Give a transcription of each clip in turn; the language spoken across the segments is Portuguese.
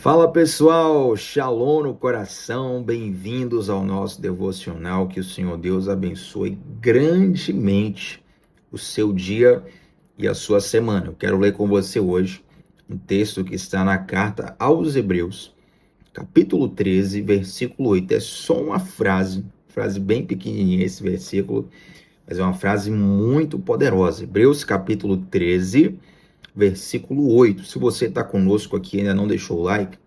Fala pessoal, Shalom no coração, bem-vindos ao nosso devocional, que o Senhor Deus abençoe grandemente o seu dia e a sua semana. Eu quero ler com você hoje um texto que está na carta aos Hebreus, capítulo 13, versículo 8. É só uma frase bem pequenininha esse versículo, mas é uma frase muito poderosa. Hebreus capítulo 13, versículo 8. Se você está conosco aqui e ainda não deixou o like,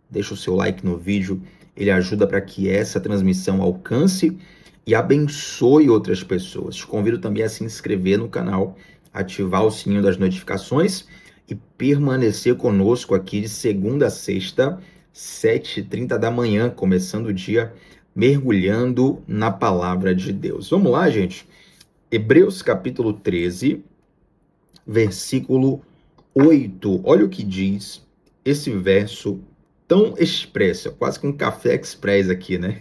deixa o seu like no vídeo, ele ajuda para que essa transmissão alcance e abençoe outras pessoas. Te convido também a se inscrever no canal, ativar o sininho das notificações e permanecer conosco aqui de segunda a sexta, 7h30 da manhã, começando o dia mergulhando na palavra de Deus. Vamos lá, gente? Hebreus capítulo 13, versículo 8. Olha o que diz esse verso tão expresso, quase que um café express aqui, né?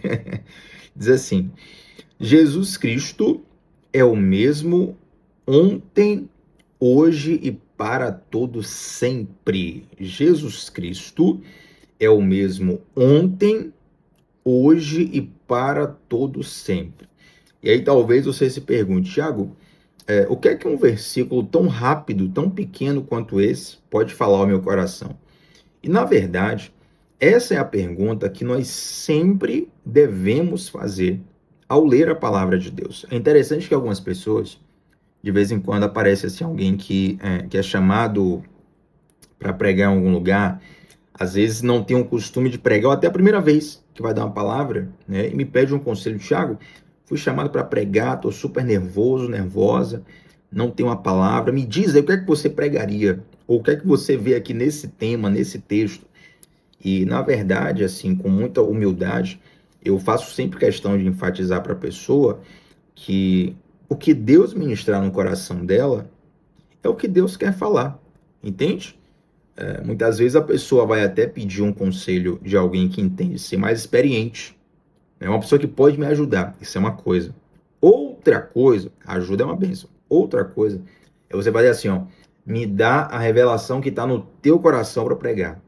Diz assim: Jesus Cristo é o mesmo ontem, hoje e para todo sempre. Jesus Cristo é o mesmo ontem, hoje e para todo sempre. E aí talvez você se pergunte, Thiago, o que é que um versículo tão rápido, tão pequeno quanto esse pode falar ao meu coração? E na verdade, essa é a pergunta que nós sempre devemos fazer ao ler a palavra de Deus. É interessante que algumas pessoas, de vez em quando, aparece assim alguém que é chamado para pregar em algum lugar, às vezes não tem o costume de pregar, ou até a primeira vez que vai dar uma palavra, né, e me pede um conselho. Thiago, fui chamado para pregar, estou super nervoso, nervosa, não tenho uma palavra, me diz aí o que é que você pregaria, ou o que é que você vê aqui nesse tema, nesse texto. E, na verdade, assim, com muita humildade, eu faço sempre questão de enfatizar para a pessoa que o que Deus ministrar no coração dela é o que Deus quer falar, entende? Muitas vezes a pessoa vai até pedir um conselho de alguém que entende ser mais experiente, né? Uma pessoa que pode me ajudar, isso é uma coisa. Outra coisa, ajuda é uma bênção. Outra coisa é você fazer assim, ó, me dá a revelação que está no teu coração para pregar.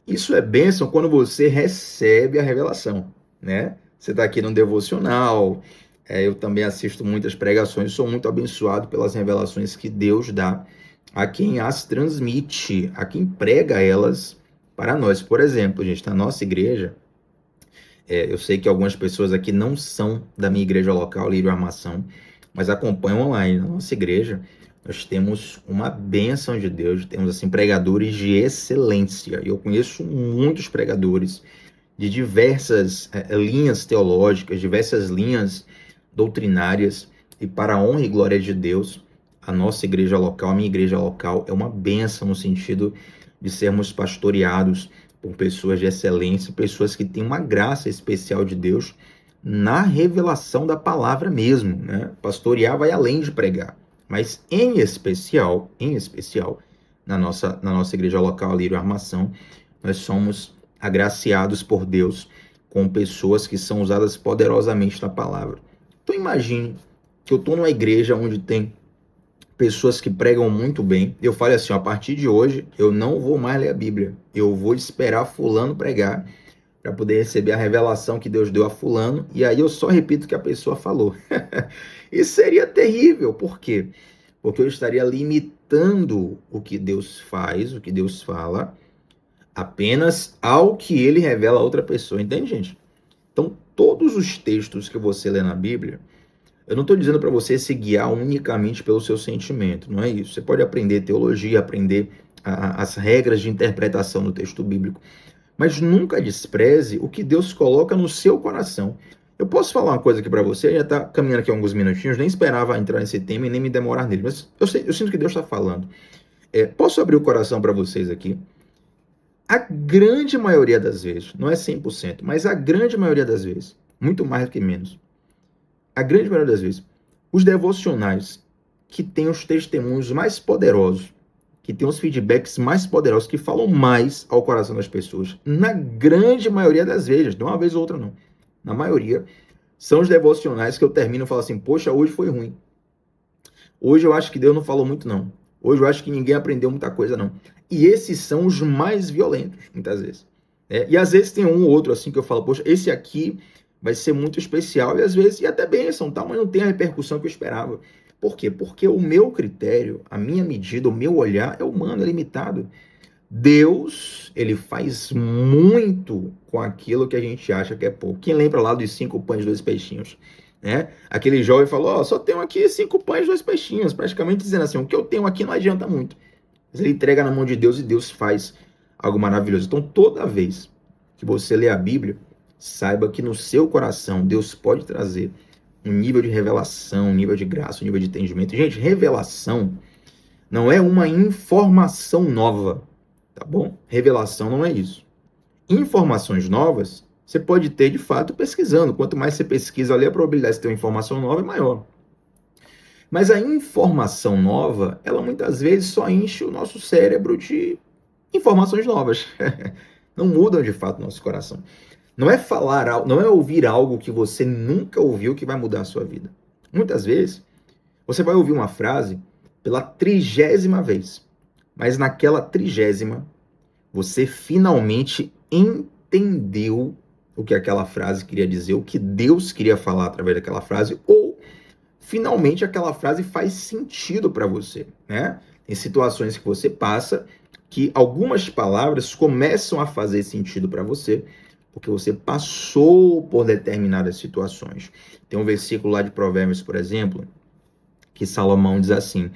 Isso é bênção quando você recebe a revelação, né? Você está aqui no devocional, eu também assisto muitas pregações, sou muito abençoado pelas revelações que Deus dá a quem as transmite, a quem prega elas para nós. Por exemplo, gente, na nossa igreja, eu sei que algumas pessoas aqui não são da minha igreja local, Lírio Armação, mas acompanham online. Na nossa igreja, nós temos uma bênção de Deus, temos assim pregadores de excelência. Eu conheço muitos pregadores de diversas linhas teológicas, diversas linhas doutrinárias, e para a honra e glória de Deus, a nossa igreja local, a minha igreja local, é uma bênção no sentido de sermos pastoreados por pessoas de excelência, pessoas que têm uma graça especial de Deus na revelação da palavra mesmo, né? Pastorear vai além de pregar, mas em especial, na nossa igreja local, Lírio Armação, nós somos agraciados por Deus com pessoas que são usadas poderosamente na palavra. Então imagine que eu estou numa igreja onde tem pessoas que pregam muito bem. Eu falo assim, ó, a partir de hoje eu não vou mais ler a Bíblia. Eu vou esperar fulano pregar para poder receber a revelação que Deus deu a fulano, e aí eu só repito o que a pessoa falou. Isso seria terrível. Por quê? Porque eu estaria limitando o que Deus faz, o que Deus fala, apenas ao que ele revela a outra pessoa. Entende, gente? Então, todos os textos que você lê na Bíblia, eu não estou dizendo para você se guiar unicamente pelo seu sentimento, não é isso. Você pode aprender teologia, aprender as regras de interpretação do texto bíblico, mas nunca despreze o que Deus coloca no seu coração. Eu posso falar uma coisa aqui para você, já está caminhando aqui alguns minutinhos, nem esperava entrar nesse tema e nem me demorar nele, mas eu sinto que Deus está falando. Posso abrir o coração para vocês aqui? A grande maioria das vezes, não é 100%, mas a grande maioria das vezes, muito mais do que menos, a grande maioria das vezes, os devocionais que têm os testemunhos mais poderosos, que têm os feedbacks mais poderosos, que falam mais ao coração das pessoas, na grande maioria das vezes, não uma vez ou outra não, na maioria, são os devocionais que eu termino e falo assim, poxa, hoje foi ruim. Hoje eu acho que Deus não falou muito não. Hoje eu acho que ninguém aprendeu muita coisa não. E esses são os mais violentos, muitas vezes. E às vezes tem um ou outro assim que eu falo, poxa, esse aqui vai ser muito especial, e às vezes, e até bênção, tá? Mas não tem a repercussão que eu esperava. Por quê? Porque o meu critério, a minha medida, o meu olhar é humano, é limitado. Deus, ele faz muito com aquilo que a gente acha que é pouco. Quem lembra lá dos 5 pães e 2 peixinhos? Né? Aquele jovem falou, ó, só tenho aqui 5 pães e 2 peixinhos, praticamente dizendo assim, o que eu tenho aqui não adianta muito. Mas ele entrega na mão de Deus e Deus faz algo maravilhoso. Então, toda vez que você lê a Bíblia, saiba que no seu coração Deus pode trazer um nível de revelação, um nível de graça, um nível de entendimento. Gente, revelação não é uma informação nova, tá bom? Revelação não é isso. Informações novas você pode ter de fato pesquisando. Quanto mais você pesquisa ali, a probabilidade de ter uma informação nova é maior. Mas a informação nova, ela muitas vezes só enche o nosso cérebro de informações novas. Não mudam de fato o nosso coração. Não é falar, não é ouvir algo que você nunca ouviu que vai mudar a sua vida. Muitas vezes, você vai ouvir uma frase pela 30ª vez, mas naquela 30ª, você finalmente entendeu o que aquela frase queria dizer, o que Deus queria falar através daquela frase, ou finalmente aquela frase faz sentido para você, né? Tem situações que você passa que algumas palavras começam a fazer sentido para você, porque você passou por determinadas situações. Tem um versículo lá de Provérbios, por exemplo, que Salomão diz assim,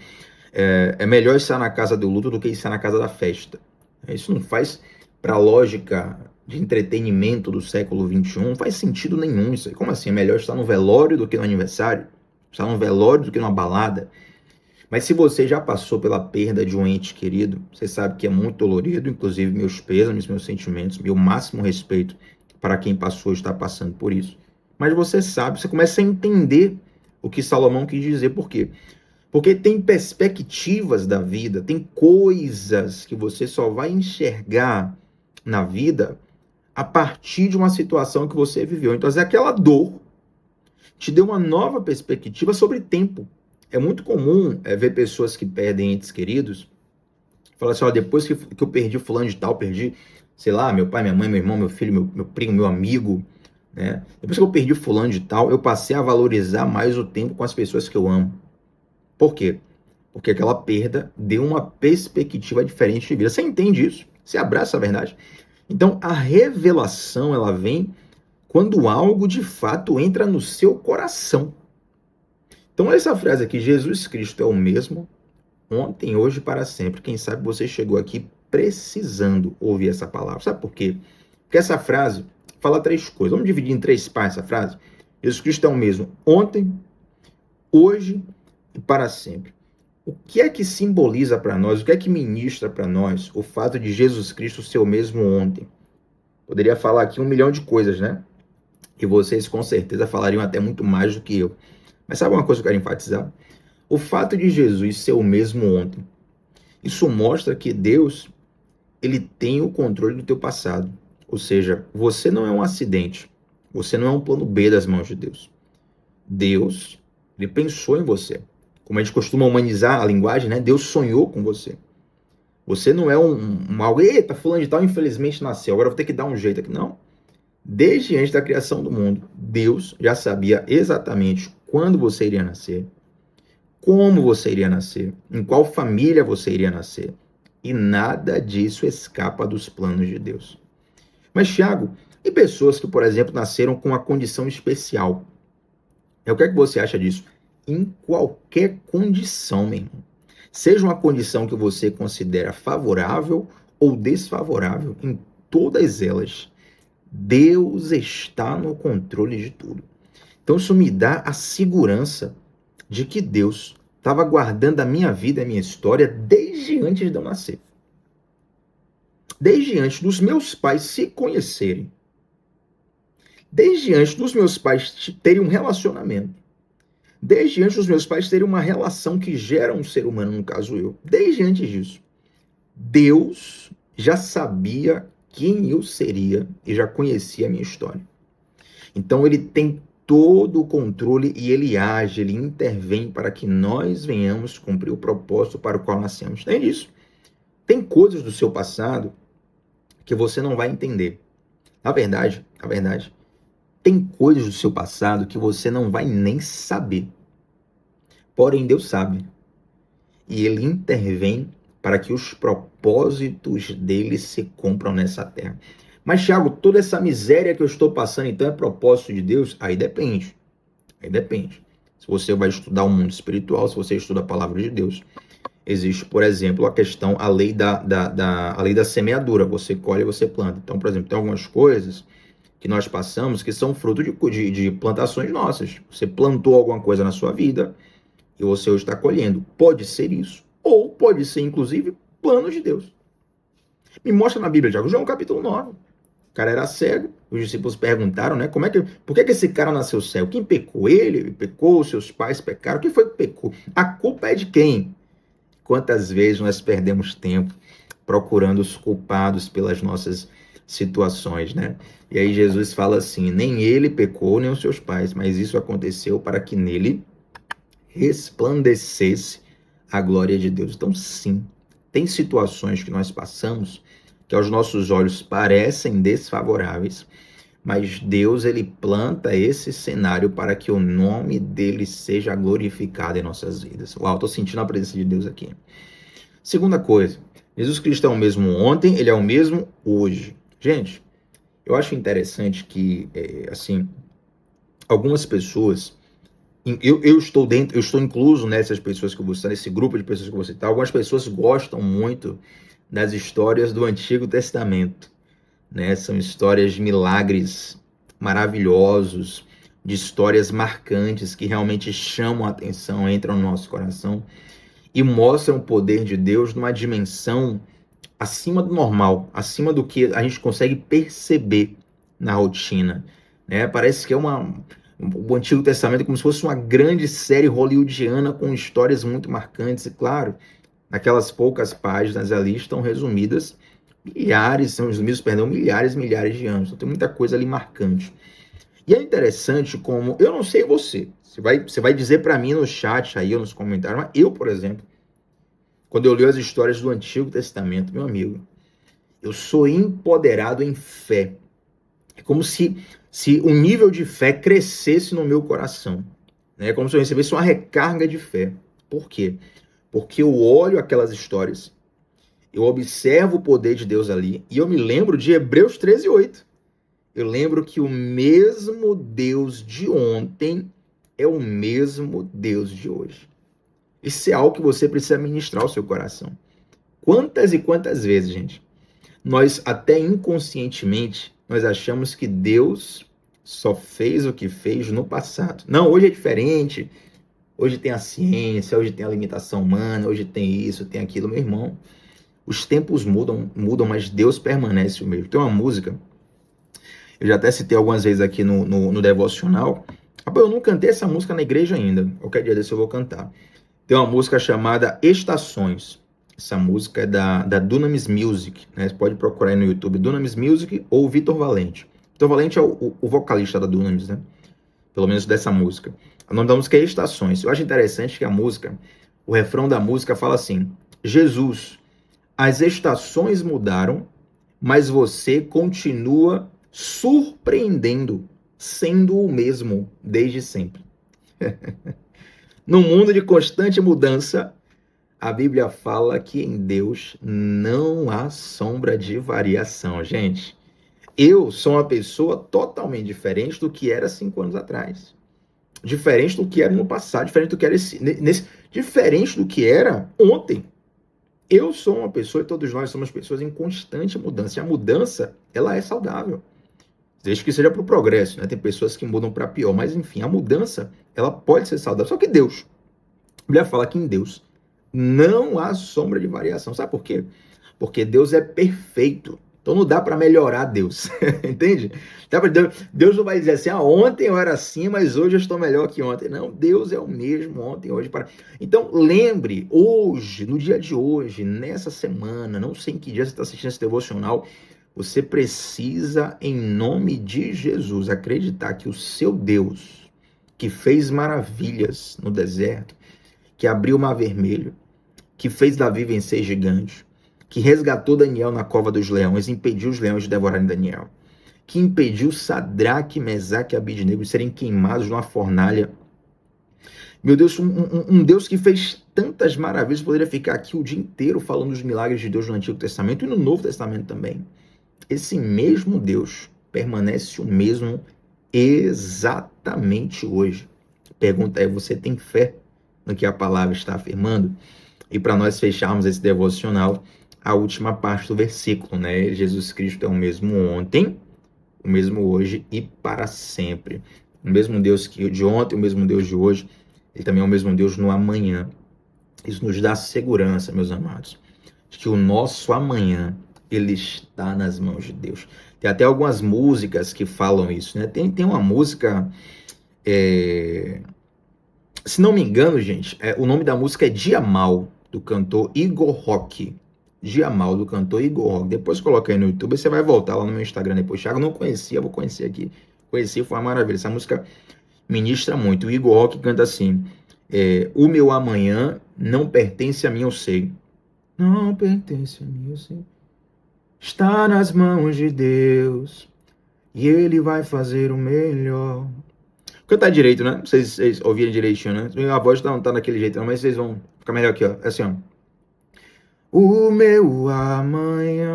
é melhor estar na casa do luto do que estar na casa da festa. Isso não faz, para a lógica de entretenimento do século XXI, não faz sentido nenhum isso aí. Como assim? É melhor estar no velório do que no aniversário? Estar no velório do que numa balada? Mas se você já passou pela perda de um ente querido, você sabe que é muito dolorido, inclusive meus pêsames, meus sentimentos, meu máximo respeito para quem passou e está passando por isso. Mas você sabe, você começa a entender o que Salomão quis dizer. Por quê? Porque tem perspectivas da vida, tem coisas que você só vai enxergar na vida a partir de uma situação que você viveu. Então, aquela dor te deu uma nova perspectiva sobre tempo. É muito comum ver pessoas que perdem entes queridos, falar assim, ó, depois que eu perdi fulano de tal, perdi, sei lá, meu pai, minha mãe, meu irmão, meu filho, meu primo, meu amigo, né? Depois que eu perdi fulano de tal, eu passei a valorizar mais o tempo com as pessoas que eu amo. Por quê? Porque aquela perda deu uma perspectiva diferente de vida. Você entende isso? Você abraça a verdade? Então, a revelação, ela vem quando algo de fato entra no seu coração. Então, essa frase aqui, Jesus Cristo é o mesmo, ontem, hoje e para sempre. Quem sabe você chegou aqui precisando ouvir essa palavra. Sabe por quê? Porque essa frase fala 3 coisas. Vamos dividir em 3 partes essa frase. Jesus Cristo é o mesmo ontem, hoje e para sempre. O que é que simboliza para nós, o que é que ministra para nós o fato de Jesus Cristo ser o mesmo ontem? Poderia falar aqui 1 milhão de coisas, né? E vocês com certeza falariam até muito mais do que eu. Mas sabe uma coisa que eu quero enfatizar? O fato de Jesus ser o mesmo ontem, isso mostra que Deus, ele tem o controle do teu passado. Ou seja, você não é um acidente. Você não é um plano B das mãos de Deus. Deus, ele pensou em você. Como a gente costuma humanizar a linguagem, né? Deus sonhou com você. Você não é algo, eita, fulano de tal infelizmente nasceu, agora eu vou ter que dar um jeito aqui. Não. Desde antes da criação do mundo, Deus já sabia exatamente quando você iria nascer, como você iria nascer, em qual família você iria nascer. E nada disso escapa dos planos de Deus. Mas, Thiago, e pessoas que, por exemplo, nasceram com uma condição especial? O que é que você acha disso? Em qualquer condição, meu irmão. Seja uma condição que você considera favorável ou desfavorável, em todas elas, Deus está no controle de tudo. Então isso me dá a segurança de que Deus estava guardando a minha vida, a minha história, desde antes de eu nascer. Desde antes dos meus pais se conhecerem. Desde antes dos meus pais terem um relacionamento. Desde antes dos meus pais terem uma relação que gera um ser humano, no caso eu. Desde antes disso. Deus já sabia quem eu seria e já conhecia a minha história. Então ele tem todo o controle e ele age, ele intervém para que nós venhamos cumprir o propósito para o qual nascemos. Tem isso. Tem coisas do seu passado que você não vai entender. Na verdade, tem coisas do seu passado que você não vai nem saber. Porém, Deus sabe. E Ele intervém para que os propósitos dele se cumpram nessa terra. Mas, Thiago, toda essa miséria que eu estou passando, então, é propósito de Deus? Aí depende. Aí depende. Se você vai estudar o mundo espiritual, se você estuda a palavra de Deus, existe, por exemplo, a lei a lei da semeadura. Você colhe e você planta. Então, por exemplo, tem algumas coisas que nós passamos que são fruto de plantações nossas. Você plantou alguma coisa na sua vida e você hoje está colhendo. Pode ser isso. Ou pode ser, inclusive, planos de Deus. Me mostra na Bíblia, Tiago, João capítulo 9. O cara era cego, os discípulos perguntaram, né? Por que esse cara nasceu cego? Quem pecou? Ele pecou, seus pais pecaram. Quem foi que pecou? A culpa é de quem? Quantas vezes nós perdemos tempo procurando os culpados pelas nossas situações, né? E aí Jesus fala assim: nem ele pecou, nem os seus pais, mas isso aconteceu para que nele resplandecesse a glória de Deus. Então, sim, tem situações que nós passamos que aos nossos olhos parecem desfavoráveis, mas Deus, ele planta esse cenário para que o nome dele seja glorificado em nossas vidas. Uau, estou sentindo a presença de Deus aqui. Segunda coisa, Jesus Cristo é o mesmo ontem, ele é o mesmo hoje. Gente, eu acho interessante que, assim, algumas pessoas, eu estou incluso nessas pessoas que eu vou citar, nesse grupo de pessoas que eu vou citar, algumas pessoas gostam muito das histórias do Antigo Testamento, né? São histórias de milagres maravilhosos, de histórias marcantes que realmente chamam a atenção, entram no nosso coração e mostram o poder de Deus numa dimensão acima do normal, acima do que a gente consegue perceber na rotina, né? Parece que o Antigo Testamento é como se fosse uma grande série hollywoodiana com histórias muito marcantes, e claro, naquelas poucas páginas ali estão resumidas milhares e milhares de anos. Então tem muita coisa ali marcante. E é interessante como, eu não sei você vai dizer para mim no chat aí ou nos comentários, mas eu, por exemplo, quando eu leio as histórias do Antigo Testamento, meu amigo, eu sou empoderado em fé. É como se o nível de fé crescesse no meu coração. É como se eu recebesse uma recarga de fé. Por quê? Porque eu olho aquelas histórias, eu observo o poder de Deus ali, e eu me lembro de Hebreus 13:8. Eu lembro que o mesmo Deus de ontem é o mesmo Deus de hoje. Isso é algo que você precisa ministrar ao seu coração. Quantas e quantas vezes, gente, nós até inconscientemente, nós achamos que Deus só fez o que fez no passado. Não, hoje é diferente. Hoje tem a ciência, hoje tem a limitação humana, hoje tem isso, tem aquilo. Meu irmão, os tempos mudam, mas Deus permanece o mesmo. Tem uma música, eu já até citei algumas vezes aqui no devocional. Eu não cantei essa música na igreja ainda. Qualquer dia desse eu vou cantar. Tem uma música chamada Estações. Essa música é da Dunamis Music, né? Você pode procurar aí no YouTube, Dunamis Music ou Vitor Valente. Vitor Valente é o vocalista da Dunamis, né? Pelo menos dessa música. O nome da música é Estações. Eu acho interessante que o refrão da música fala assim: Jesus, as estações mudaram, mas você continua surpreendendo, sendo o mesmo desde sempre. No mundo de constante mudança, a Bíblia fala que em Deus não há sombra de variação. Gente, eu sou uma pessoa totalmente diferente do que era 5 anos atrás. Diferente do que era no passado, diferente do que era diferente do que era ontem. Eu sou uma pessoa e todos nós somos pessoas em constante mudança. E a mudança, ela é saudável. Desde que seja para o progresso, né? Tem pessoas que mudam para pior, mas enfim, a mudança, ela pode ser saudável. Só que Deus, a Bíblia fala que em Deus não há sombra de variação. Sabe por quê? Porque Deus é perfeito. Então não dá para melhorar Deus, entende? Deus não vai dizer assim, ontem eu era assim, mas hoje eu estou melhor que ontem. Não, Deus é o mesmo ontem, hoje. Então lembre, hoje, no dia de hoje, nessa semana, não sei em que dia você está assistindo esse devocional, você precisa, em nome de Jesus, acreditar que o seu Deus, que fez maravilhas no deserto, que abriu o mar vermelho, que fez Davi vencer gigante, que resgatou Daniel na cova dos leões, impediu os leões de devorarem Daniel, que impediu Sadraque, Mesaque e Abidnego de serem queimados numa fornalha. Meu Deus, um Deus que fez tantas maravilhas, poderia ficar aqui o dia inteiro falando dos milagres de Deus no Antigo Testamento e no Novo Testamento também. Esse mesmo Deus permanece o mesmo exatamente hoje. Pergunta é, você tem fé no que a palavra está afirmando? E para nós fecharmos esse devocional, a última parte do versículo, né? Jesus Cristo é o mesmo ontem, o mesmo hoje e para sempre. O mesmo Deus que de ontem, o mesmo Deus de hoje, ele também é o mesmo Deus no amanhã. Isso nos dá segurança, meus amados, de que o nosso amanhã, ele está nas mãos de Deus. Tem até algumas músicas que falam isso, né? Tem uma música, se não me engano, gente, o nome da música é Dia Mal, do cantor Igor Rock. Dia Mal, do cantor Igor Rock. Depois coloca aí no YouTube, você vai voltar lá no meu Instagram depois. Thiago, não conhecia, vou conhecer aqui. Conheci, foi uma maravilha. Essa música ministra muito. O Igor Rock canta assim, o meu amanhã não pertence a mim, eu sei. Não pertence a mim, eu sei. Está nas mãos de Deus e Ele vai fazer o melhor. Cantar direito, né? Vocês ouvirem direitinho, né? A voz não tá daquele jeito, não, mas vocês vão ficar melhor aqui, ó. É assim, ó. O meu amanhã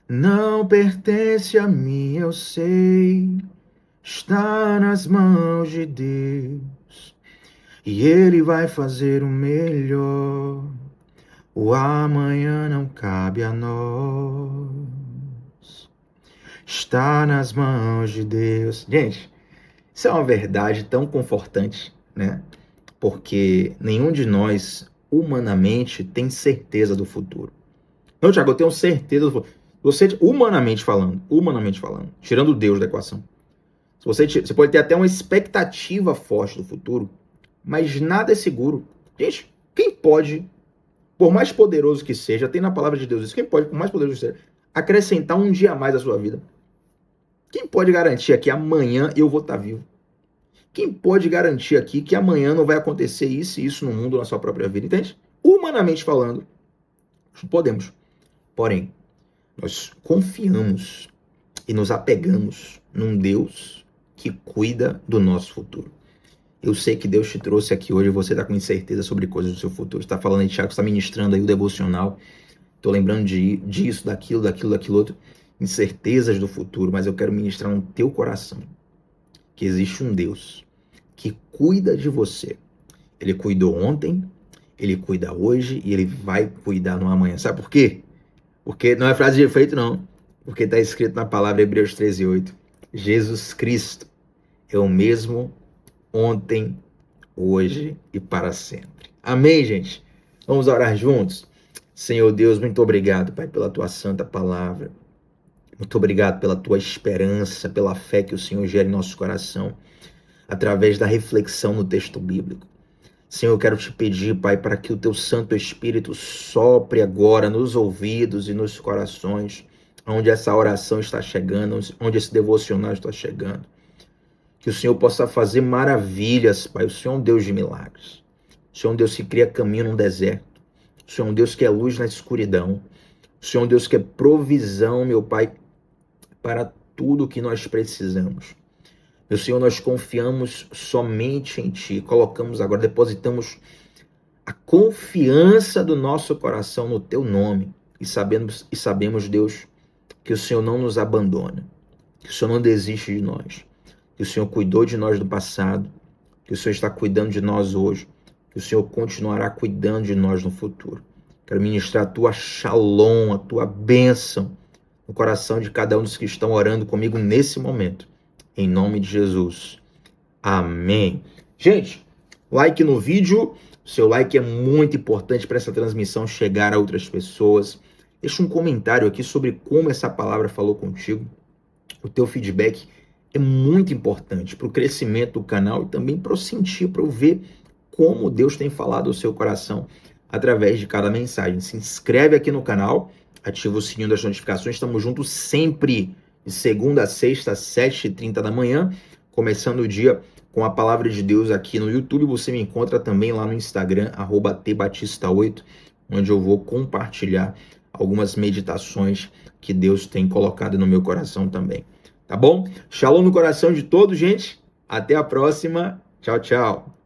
não pertence a mim, eu sei. Está nas mãos de Deus e Ele vai fazer o melhor. O amanhã não cabe a nós. Está nas mãos de Deus. Gente, isso é uma verdade tão confortante, né? Porque nenhum de nós, humanamente, tem certeza do futuro. Não, Thiago, eu tenho certeza do futuro. Você, humanamente falando, tirando Deus da equação, você pode ter até uma expectativa forte do futuro, mas nada é seguro. Gente, quem pode, por mais poderoso que seja, tem na palavra de Deus isso, quem pode, por mais poderoso que seja, acrescentar um dia a mais à sua vida? Quem pode garantir aqui amanhã eu vou estar vivo? Quem pode garantir aqui que amanhã não vai acontecer isso e isso no mundo, na sua própria vida? Entende? Humanamente falando, podemos. Porém, nós confiamos e nos apegamos num Deus que cuida do nosso futuro. Eu sei que Deus te trouxe aqui hoje e você está com incerteza sobre coisas do seu futuro. Você está falando aí, Thiago, você está ministrando aí o devocional. Estou lembrando disso, daquilo outro. Incertezas do futuro, mas eu quero ministrar no teu coração que existe um Deus que cuida de você. Ele cuidou ontem, Ele cuida hoje e Ele vai cuidar no amanhã. Sabe por quê? Porque não é frase de efeito, não. Porque está escrito na palavra Hebreus 13:8. Jesus Cristo é o mesmo ontem, hoje e para sempre. Amém, gente? Vamos orar juntos? Senhor Deus, muito obrigado, Pai, pela Tua santa palavra. Muito obrigado pela Tua esperança, pela fé que o Senhor gera em nosso coração, através da reflexão no texto bíblico. Senhor, eu quero te pedir, Pai, para que o Teu Santo Espírito sopre agora nos ouvidos e nos corações, onde essa oração está chegando, onde esse devocional está chegando. Que o Senhor possa fazer maravilhas, Pai. O Senhor é um Deus de milagres. O Senhor é um Deus que cria caminho no deserto. O Senhor é um Deus que é luz na escuridão. O Senhor é um Deus que é provisão, meu Pai, para tudo que nós precisamos. Meu Senhor, nós confiamos somente em Ti. Colocamos agora, depositamos a confiança do nosso coração no Teu nome. E sabemos, Deus, que o Senhor não nos abandona. Que o Senhor não desiste de nós. Que o Senhor cuidou de nós no passado. Que o Senhor está cuidando de nós hoje. Que o Senhor continuará cuidando de nós no futuro. Quero ministrar a Tua shalom, a Tua bênção no coração de cada um dos que estão orando comigo nesse momento. Em nome de Jesus. Amém. Gente, like no vídeo. O seu like é muito importante para essa transmissão chegar a outras pessoas. Deixa um comentário aqui sobre como essa palavra falou contigo. O teu feedback é muito importante para o crescimento do canal e também para eu sentir, para eu ver como Deus tem falado ao seu coração através de cada mensagem. Se inscreve aqui no canal, ativa o sininho das notificações. Estamos juntos sempre, de segunda a sexta, às 7h30 da manhã, começando o dia com a palavra de Deus aqui no YouTube. Você me encontra também lá no Instagram, @tbatista8, onde eu vou compartilhar algumas meditações que Deus tem colocado no meu coração também. Tá bom? Shalom no coração de todos, gente. Até a próxima. Tchau, tchau.